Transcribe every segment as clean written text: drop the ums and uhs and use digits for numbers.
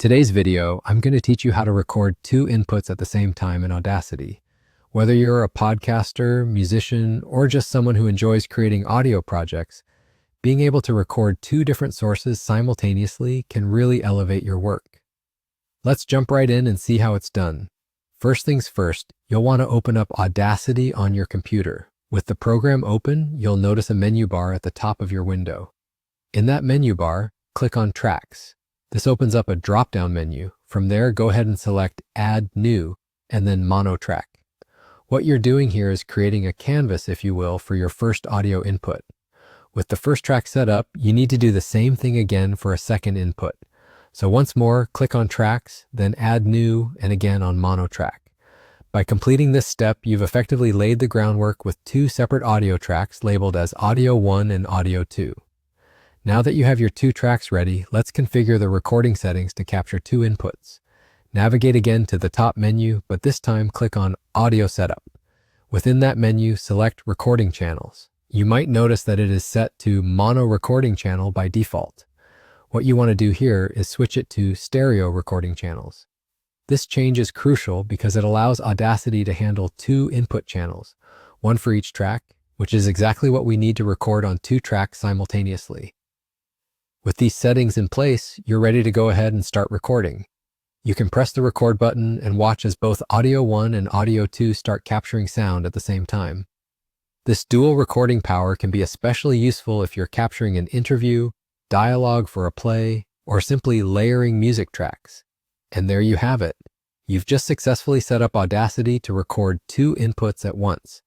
today's video, I'm going to teach you how to record two inputs at the same time in Audacity. Whether you're a podcaster, musician, or just someone who enjoys creating audio projects, being able to record two different sources simultaneously can really elevate your work. Let's jump right in and see how it's done. First things first, you'll want to open up Audacity on your computer. With the program open, you'll notice a menu bar at the top of your window. In that menu bar, click on Tracks. This opens up a drop-down menu. From there, go ahead and select Add New and then Mono Track. What you're doing here is creating a canvas, if you will, for your first audio input. With the first track set up, you need to do the same thing again for a second input. So once more, click on Tracks, then Add New, and again on Mono Track. By completing this step, you've effectively laid the groundwork with two separate audio tracks labeled as Audio 1 and Audio 2. Now that you have your two tracks ready, let's configure the recording settings to capture two inputs. Navigate again to the top menu, but this time click on Audio Setup. Within that menu, select Recording Channels. You might notice that it is set to Mono Recording Channel by default. What you want to do here is switch it to Stereo Recording Channels. This change is crucial because it allows Audacity to handle two input channels, one for each track, which is exactly what we need to record on two tracks simultaneously. With these settings in place, you're ready to go ahead and start recording. You can press the record button and watch as both Audio 1 and Audio 2 start capturing sound at the same time. This dual recording power can be especially useful if you're capturing an interview, dialogue for a play, or simply layering music tracks. And there you have it. You've just successfully set up Audacity to record two inputs at once.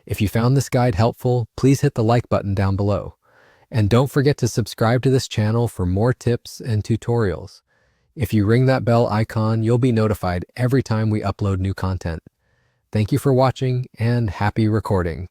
If you found this guide helpful, please hit the like button down below. And don't forget to subscribe to this channel for more tips and tutorials. If you ring that bell icon, you'll be notified every time we upload new content. Thank you for watching and happy recording.